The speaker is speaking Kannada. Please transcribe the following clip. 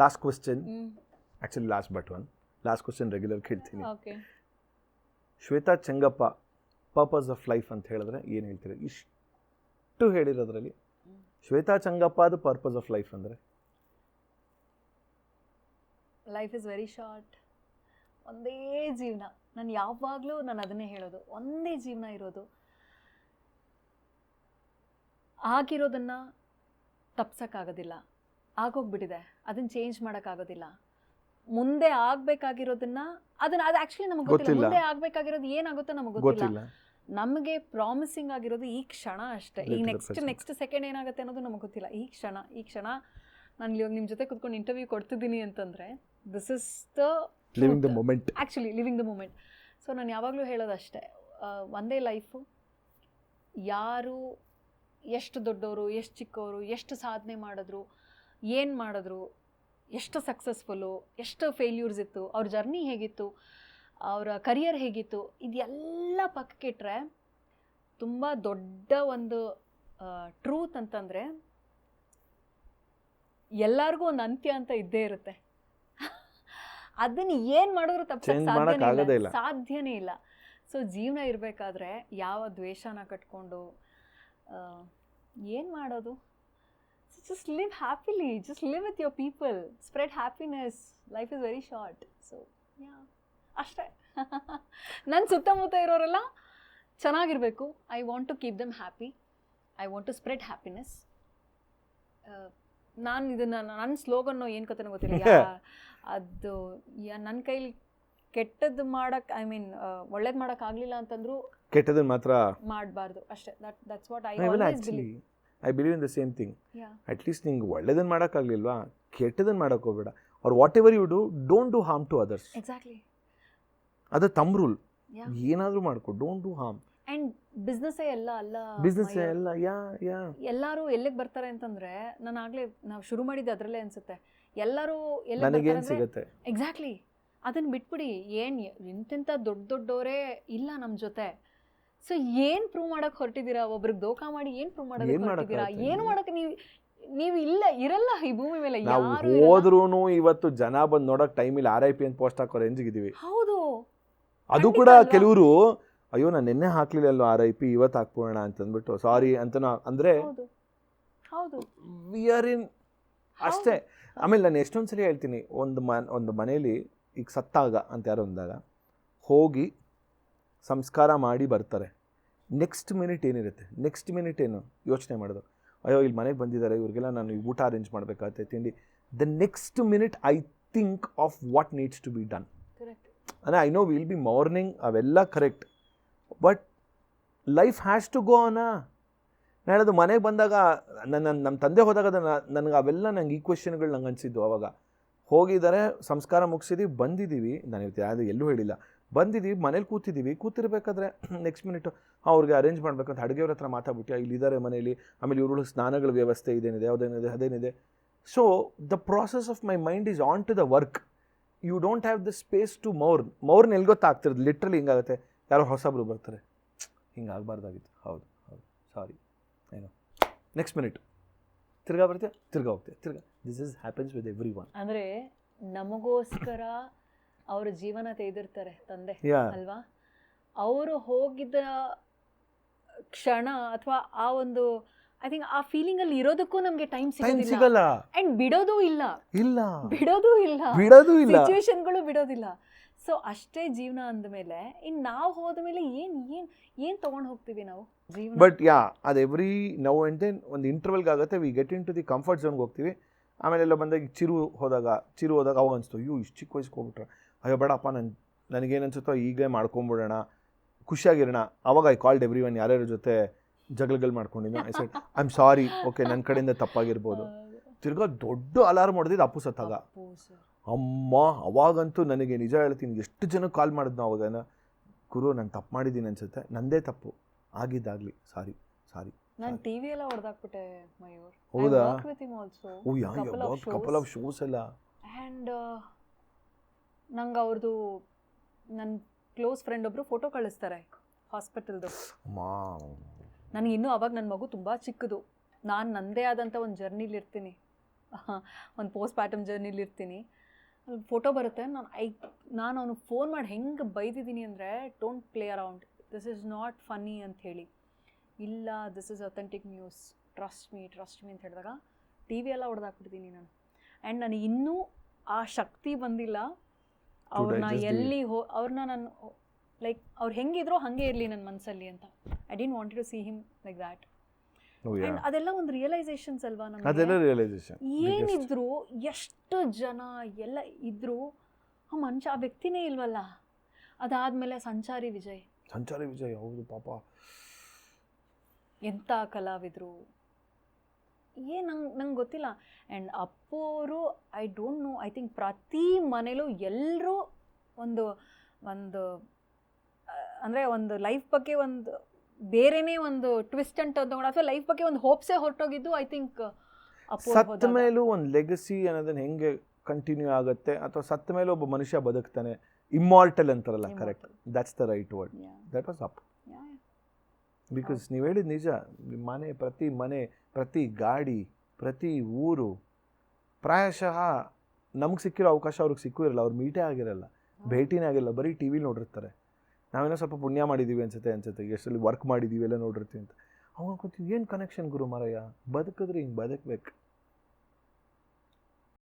Last question, actually last but one, last question regular ಕೇಳ್ತೀನಿ. Shweta Chengappa purpose of life ಅಂತ ಹೇಳಿದ್ರೆ ಏನು ಹೇಳ್ತೀರಿ? ಇಷ್ಟು ಹೇಳಿರೋದ್ರಲ್ಲಿ ಶ್ವೇತಾ ಚೆಂಗಪ್ಪ ಅದು ಪರ್ಪಸ್ ಆಫ್ ಲೈಫ್ ಅಂದರೆ? Life is very short. ಒಂದೇ ಜೀವನ. ನಾನು ಯಾವಾಗಲೂ ನಾನು ಅದನ್ನೇ ಹೇಳೋದು, ಒಂದೇ ಜೀವನ ಇರೋದು. ಆಗಿರೋದನ್ನು ತಪ್ಸೋಕ್ಕಾಗೋದಿಲ್ಲ, ಆಗೋಗ್ಬಿಟ್ಟಿದೆ, ಅದನ್ನು ಚೇಂಜ್ ಮಾಡೋಕ್ಕಾಗೋದಿಲ್ಲ. ಮುಂದೆ ಆಗಬೇಕಾಗಿರೋದನ್ನ ಅದು ಆ್ಯಕ್ಚುಲಿ ನಮಗೆ ಗೊತ್ತಿಲ್ಲ. ಮುಂದೆ ಆಗಬೇಕಾಗಿರೋದು ಏನಾಗುತ್ತೋ ನಮಗೆ ಗೊತ್ತಿಲ್ಲ. ನಮಗೆ ಪ್ರಾಮಿಸಿಂಗ್ ಆಗಿರೋದು ಈ ಕ್ಷಣ ಅಷ್ಟೇ. ಈಗ ನೆಕ್ಸ್ಟ್ ಸೆಕೆಂಡ್ ಏನಾಗುತ್ತೆ ಅನ್ನೋದು ನಮಗೆ ಗೊತ್ತಿಲ್ಲ. ಈ ಕ್ಷಣ ನಾನು ಇವಾಗ ನಿಮ್ಮ ಜೊತೆ ಕೂತ್ಕೊಂಡು ಇಂಟರ್ವ್ಯೂ ಕೊಡ್ತಿದ್ದೀನಿ ಅಂತಂದರೆ this is the living the moment, actually living the moment. So ನಾನು ಯಾವಾಗಲೂ ಹೇಳೋದಷ್ಟೇ, ಒಂದೇ ಲೈಫು. ಯಾರು ಎಷ್ಟು ದೊಡ್ಡವರು, ಎಷ್ಟು ಚಿಕ್ಕವರು, ಎಷ್ಟು ಸಾಧನೆ ಮಾಡಿದ್ರು, ಏನು ಮಾಡಿದ್ರು, ಎಷ್ಟು ಸಕ್ಸಸ್ಫುಲ್ಲು, ಎಷ್ಟು ಫೇಲ್ಯೂರ್ಸ್ ಇತ್ತು, ಅವ್ರ ಜರ್ನಿ ಹೇಗಿತ್ತು, ಅವರ ಕರಿಯರ್ ಹೇಗಿತ್ತು, ಇದೆಲ್ಲ ಪಕ್ಕಕ್ಕಿಟ್ರೆ ತುಂಬ ದೊಡ್ಡ ಒಂದು ಟ್ರೂತ್ ಅಂತಂದರೆ ಎಲ್ಲರಿಗೂ ಒಂದು ಅಂತ್ಯ ಅಂತ ಇದ್ದೇ ಇರುತ್ತೆ. ಅದನ್ನು ಏನು ಮಾಡಿದ್ರು ತಪ್ಪಿಸೋಕ್ಕೆ ಸಾಧ್ಯನೇ ಇಲ್ಲ. ಸೊ ಜೀವನ ಇರಬೇಕಾದ್ರೆ ಯಾವ ದ್ವೇಷನ ಕಟ್ಕೊಂಡು ಏನು ಮಾಡೋದು? Just live happily, just live with your people, spread happiness. Life is very short. So yeah, ಅಷ್ಟೇ. ನನ್ನ ಸುತ್ತಮುತ್ತ ಇರೋರೆಲ್ಲ ಚೆನ್ನಾಗಿರಬೇಕು. I want to keep them happy, I want to spread happiness. ನಾನು ಇದನ್ನು ನನ್ನ ಸ್ಲೋಗನ್ನು ಏನು ಕಥೆನೋ ಗೊತ್ತಿಲ್ಲ, ಅದು ನನ್ನ ಕೈಲಿ ಕೆಟ್ಟದ್ದು ಮಾಡೋಕ್ಕೆ, ಐ ಮೀನ್ ಒಳ್ಳೇದು ಮಾಡೋಕ್ಕಾಗಲಿಲ್ಲ ಅಂತಂದ್ರು ಕೆಟ್ಟದನ್ನು ಮಾತ್ರ ಮಾಡಬಾರ್ದು ಅಷ್ಟೇ. That's what I always believe. I believe in the same thing. At least ನಿಂಗೆ ಒಳ್ಳೇದನ್ನು ಮಾಡೋಕ್ಕಾಗಲಿಲ್ವಾ, ಕೆಟ್ಟದನ್ನು ಮಾಡೋಕ್ಕೆ ಹೋಗಬೇಡ. Or whatever you do, don't do harm to others. Exactly, ಅದು ತಮ್ಮ ರೂಲ್. ಏನಾದರೂ ಮಾಡ್ಕೊ, ಡೋಂಟ್ ಡೂ ಹಾರ್ಮ್. ಆ್ಯಂಡ್ ಬಿಸ್ನೆಸ್ಸೇ ಎಲ್ಲ ಅಲ್ಲ, ಬಿಸ್ನೆಸ್ಸೇ ಎಲ್ಲ. ಎಲ್ಲರೂ ಎಲ್ಲಿಗೆ ಬರ್ತಾರೆ ಅಂತಂದರೆ, ನಾನು ಆಗಲೇ ನಾವು ಶುರು ಮಾಡಿದ್ದು ಅದರಲ್ಲೇ ಅನಿಸುತ್ತೆ. ಎಲ್ಲರೂ ನನಗೇನು ಸಿಗುತ್ತೆ. ಎಕ್ಸಾಕ್ಟ್ಲಿ, ಅದನ್ನು ಬಿಟ್ಬಿಡಿ. ಎಂತೆಂಥ ದೊಡ್ಡವರೇ ಇಲ್ಲ ನಮ್ಮ ಜೊತೆ. ಸೊ ಏನು ಪ್ರೂವ್ ಮಾಡೋಕ್ಕೆ ಹೊರಟಿದ್ದೀರಾ? ಒಬ್ರಿಗೆ ದೋಖಾ ಮಾಡಿ ಏನು ಪ್ರೂವ್ ಮಾಡೋಕ್ಕೆ ಹೊರಟಿದ್ದೀರಾ? ಏನು ಮಾಡೋಕ್ಕೆ ನೀವು ಇಲ್ಲ ಇರಲ್ಲ ಈ ಭೂಮಿ ಮೇಲೆ. ಯಾರು ಹೋದ್ರೂ ಇವತ್ತು ಜನ ಬಂದು ನೋಡೋಕೆ ಟೈಮಿಲ್ಲ, RIP ಅಂತ ಪೋಸ್ಟ್ ಹಾಕೋ ರೇಂಜಿಗಿದ್ದೀವಿ. ಹೌದು, ಅದು ಕೂಡ ಕೆಲವರು ಅಯ್ಯೋ ನಾನು ನಿನ್ನೆ ಹಾಕ್ಲಿಲ್ಲ RIP ಇವತ್ತು ಹಾಕ್ಬೋಣ ಅಂತಂದ್ಬಿಟ್ಟು ಸಾರಿ ಅಂತ ಅಂದರೆ ಹೌದು ವಿ ಆರ್ ಇನ್ ಅಷ್ಟೇ. ಆಮೇಲೆ ನಾನು ಎಷ್ಟೊಂದು ಸಲ ಹೇಳ್ತೀನಿ, ಒಂದು ಮನೇಲಿ ಈಗ ಸತ್ತಾಗ ಅಂತ ಯಾರೋ ಅಂದಾಗ ಹೋಗಿ ಸಂಸ್ಕಾರ ಮಾಡಿ ಬರ್ತಾರೆ. ನೆಕ್ಸ್ಟ್ ಮಿನಿಟ್ ಏನಿರುತ್ತೆ, ನೆಕ್ಸ್ಟ್ ಮಿನಿಟ್ ಏನು ಯೋಚನೆ ಮಾಡೋದು, ಅಯ್ಯೋ ಇಲ್ಲಿ ಮನೆಗೆ ಬಂದಿದ್ದಾರೆ, ಇವ್ರಿಗೆಲ್ಲ ನಾನು ಊಟ ಅರೇಂಜ್ ಮಾಡಬೇಕಾಗತ್ತೆ, ತಿಂಡಿ. The next minute I think of what needs to be done. ಅಂದರೆ I know will be morning, ಅವೆಲ್ಲ correct, but life has to go on. ನಾನದು ಮನೆಗೆ ಬಂದಾಗ ನಮ್ಮ ತಂದೆ ಹೋದಾಗ ನನಗೆ ಅವೆಲ್ಲ ನಂಗೆ ಈ ಕ್ವೆಶನ್ಗಳು ನಂಗೆ ಅನಿಸಿದ್ದು. ಅವಾಗ ಹೋಗಿದ್ದಾರೆ, ಸಂಸ್ಕಾರ ಮುಗಿಸಿದ್ದೀವಿ, ಬಂದಿದ್ದೀವಿ. ನಾನು ಇವತ್ತು ಯಾವುದು ಎಲ್ಲೂ ಹೇಳಿಲ್ಲ, ಬಂದಿದ್ದೀವಿ, ಮನೇಲಿ ಕೂತಿರ್ಬೇಕಾದ್ರೆ ನೆಕ್ಸ್ಟ್ ಮಿನಿಟು ಅವ್ರಿಗೆ ಅರೇಂಜ್ ಮಾಡಬೇಕಂತ ಅಡುಗೆಯವ್ರ ಹತ್ರ ಮಾತಾಡ್ಬಿಟ್ಟು ಇಲ್ಲಿದ್ದಾರೆ ಮನೇಲಿ, ಆಮೇಲೆ ಇವ್ರುಗಳ ಸ್ನಾನಗಳ ವ್ಯವಸ್ಥೆ ಇದೇನಿದೆ, ಅದೇನಿದೆ. So the process of my mind is on to the work. You don't have the space to mourn ಎಲ್ಲಿ ಗೊತ್ತಾಗ್ತಿರೋದು. ಲಿಟ್ರಲಿ ಹಿಂಗಾಗುತ್ತೆ, ಯಾರೋ ಹೊಸಬ್ರು ಬರ್ತಾರೆ, ಹಿಂಗಾಗಬಾರ್ದಾಗಿತ್ತು, ಹೌದು ಸಾರಿ, ಏನೋ ನೆಕ್ಸ್ಟ್ ಮಿನಿಟ್ ತಿರ್ಗಾ ಬರ್ತೀಯ, ತಿರ್ಗಾ ಹೋಗ್ತೀಯ, ತಿರ್ಗಾ. This is happens with every one. ಅಂದರೆ ನಮಗೋಸ್ಕರ ಅವರ ಜೀವನ ತೆಗೆದಿರ್ತಾರೆ ತಂದೆ ಅಲ್ವಾ. ಅವರು ಹೋಗಿದ್ದ ಕ್ಷಣ ಅಥವಾ ಆ ಒಂದು ಐ ಥಿಂಕ್ ಆ ಫೀಲಿಂಗಲ್ಲಿ ಇರೋದಕ್ಕೂ ನಮಗೆ ಟೈಮ್ ಸಿಗೋದಿಲ್ಲ. ಆ್ಯಂಡ್ ಬಿಡೋದೂ ಇಲ್ಲ, ಸಿಚುವೇಶನ್ಗಳು ಬಿಡೋದಿಲ್ಲ. ಸೊ ಅಷ್ಟೇ ಜೀವನ ಅಂದಮೇಲೆ ಇನ್ನು ನಾವು ಹೋದ ಮೇಲೆ ಏನು ತೊಗೊಂಡು ಹೋಗ್ತೀವಿ ನಾವು ಜೀವನ. ಬಟ್ ಅದು ಎವ್ರಿ ನೌ ಆ್ಯಂಡ್ ದೆನ್ ಒಂದು ಇಂಟರ್ವಲ್ಗೆ ಆಗುತ್ತೆ, we get in to the comfort ಝೋನ್ಗೆ ಹೋಗ್ತೀವಿ. ಆಮೇಲೆ ಎಲ್ಲ ಬಂದಾಗ ಚಿರು ಹೋದಾಗ ಅವಾಗ ಅನಿಸ್ತು, ಇಷ್ಟು ಚಿಕ್ಕ ವಯಸ್ಸಿಗೆ ಹೋಗ್ಬಿಟ್ರೆ ಅಯ್ಯೋ ಬೇಡಪ್ಪ, ನನಗೇನು ಅನ್ಸುತ್ತೋ ಈಗಲೇ ಮಾಡ್ಕೊಂಬಿಡೋಣ, ಖುಷಿಯಾಗಿರೋಣ. ಅವಾಗ ಐ ಕಾಲ್ಡ್ ಎವ್ರಿ ಒನ್, ಯಾರ್ಯಾರ ಜೊತೆ ಜಗಳಗಳು ಮಾಡ್ಕೊಂಡಿದ್ದೆ. I said I am sorry, okay ನನ್ನ ಕಡೆಯಿಂದ ತಪ್ಪಾಗಿರ್ಬೋದು. ತಿರ್ಗಾ ದೊಡ್ಡ ಅಲಾರ್ಮ್ ಹೊಡೆದಿದ್ದು ಅಪ್ಪು ಸತ್ತಾಗ. ಅಮ್ಮ, ಅವಾಗಂತೂ ನನಗೆ ನಿಜ ಹೇಳ್ತೀನಿ, ಎಷ್ಟು ಜನಕ್ಕೆ ಕಾಲ್ ಮಾಡಿದ್ನು ಅವಾಗ, ಗುರು ನಾನು ತಪ್ಪು ಮಾಡಿದ್ದೀನಿ ಅನ್ಸುತ್ತೆ, ನಂದೇ ತಪ್ಪು, ಆಗಿದ್ದಾಗಲಿ ಸಾರಿ. ನಾನು ಟಿವಿ ಎಲ್ಲ ಹೊಡೆದಾಕ್ಬಿಟ್ಟೆ ಮಯೂರ್. ಹೌದಾ? ಕಪಲ್ ಆಫ್ ಶೋಸ್ ಎಲ್ಲ. ಆ್ಯಂಡ್ ನಂಗೆ ಅವ್ರದ್ದು ನನ್ನ ಕ್ಲೋಸ್ ಫ್ರೆಂಡ್ ಒಬ್ಬರು ಫೋಟೋ ಕಳಿಸ್ತಾರೆ ಹಾಸ್ಪಿಟಲ್ದು. ನನಗೆ ಇನ್ನೂ ಅವಾಗ ನನ್ನ ಮಗು ತುಂಬ ಚಿಕ್ಕದು, ನಾನು ನನ್ನದೇ ಆದಂಥ ಒಂದು ಜರ್ನಿಲಿರ್ತೀನಿ. ಒಂದು ಪೋಸ್ಟ್ ಪ್ಯಾಟರ್ನ್ ಜರ್ನಿಲಿ ಇರ್ತೀನಿ, ಅಲ್ಲಿ ಫೋಟೋ ಬರುತ್ತೆ, ನಾನು ಅವ್ನಿಗೆ ಫೋನ್ ಮಾಡಿ ಹೆಂಗೆ ಬೈದಿದ್ದೀನಿ ಅಂದರೆ, don't play around, this is not funny ಅಂತ ಹೇಳಿ. ಇಲ್ಲ, this is authentic news, trust me ಅಂತ ಹೇಳಿದಾಗ ಟಿ ವಿ ಎಲ್ಲ ಹೊಡೆದಾಕ್ಬಿಡ್ತೀನಿ ನಾನು. ಆ್ಯಂಡ್ ನನಗೆ ಇನ್ನೂ ಆ ಶಕ್ತಿ ಬಂದಿಲ್ಲ ಅವ್ರನ್ನ ಎಲ್ಲಿ ಅವ್ರನ್ನ ನಾನು ಲೈಕ್ ಅವ್ರು ಹೆಂಗಿದ್ರೋ ಹಾಗೆ ಇರಲಿ ನನ್ನ ಮನಸ್ಸಲ್ಲಿ ಅಂತ. I didn't wanted to see him like that. And ಅದೆಲ್ಲ ಒಂದು ರಿಯಲೈಸೇಷನ್ಸ್ ಅಲ್ವಾ ನಮಗೆ. ಏನಿದ್ರು ಎಷ್ಟು ಜನ ಎಲ್ಲ ಇದ್ರು, ಆ ಮನುಷ್ಯ ಆ ವ್ಯಕ್ತಿನೇ ಇಲ್ವಲ್ಲ. ಅದಾದಮೇಲೆ ಸಂಚಾರಿ ವಿಜಯ್ ಹೌದು ಪಾಪ, ಎಂಥ ಕಲಾವಿದರು, ನಂಗೆ ಗೊತ್ತಿಲ್ಲ. ಆ್ಯಂಡ್ ಅಪ್ಪು ಅವರು I don't know, I think ಪ್ರತಿ ಮನೇಲೂ ಎಲ್ಲರೂ ಒಂದು ಅಂದರೆ ಒಂದು ಲೈಫ್ ಬಗ್ಗೆ ಒಂದು ಬೇರೆನೇ ಒಂದು ಟ್ವಿಸ್ಟ್ ಅಂತ ತಗೊಂಡು, ಅಥವಾ ಲೈಫ್ ಬಗ್ಗೆ ಒಂದು ಹೋಪ್ಸೇ ಹೊರಟೋಗಿದ್ದು ಐ ಥಿಂಕ್ ಅಪ್ಪು. ಸತ್ತ ಮೇಲೂ ಒಂದು ಲೆಗಸಿ ಅನ್ನೋದನ್ನ ಹೆಂಗೆ ಕಂಟಿನ್ಯೂ ಆಗುತ್ತೆ, ಅಥವಾ ಸತ್ತ ಮೇಲೆ ಒಬ್ಬ ಮನುಷ್ಯ ಬದುಕ್ತಾನೆ, ಇಮ್ಮಾರ್ಟಲ್ ಅಂತಾರಲ್ಲ, correct, that's the right word, that was up. Because ನೀವು ಹೇಳಿದ ನಿಜ, ಪ್ರತಿ ಮನೆ, ಪ್ರತಿ ಗಾಡಿ, ಪ್ರತಿ ಊರು, ಪ್ರಾಯಶಃ ನಮ್ಗೆ ಸಿಕ್ಕಿರೋ ಅವಕಾಶ ಅವ್ರಿಗೆ ಸಿಕ್ಕೂ ಇರಲ್ಲ, ಅವ್ರು ಮೀಟೇ ಆಗಿರಲ್ಲ, ಭೇಟಿನೇ ಆಗಿರಲ್ಲ, ಬರೀ ಟಿ ವಿಲಿ ನೋಡಿರ್ತಾರೆ. ನಾವೇನೋ ಸ್ವಲ್ಪ ಪುಣ್ಯ ಮಾಡಿದ್ದೀವಿ ಅನ್ಸುತ್ತೆ, ಎಷ್ಟರಲ್ಲಿ ವರ್ಕ್ ಮಾಡಿದ್ದೀವಿ ಎಲ್ಲ ನೋಡಿರ್ತೀವಿ ಅಂತ. ಅವಾಗ ಗೊತ್ತೀವಿ ಏನು ಕನೆಕ್ಷನ್ ಗುರು ಮಾರಯ್ಯ, ಬದುಕಿದ್ರೆ ಹಿಂಗೆ ಬದುಕಬೇಕು.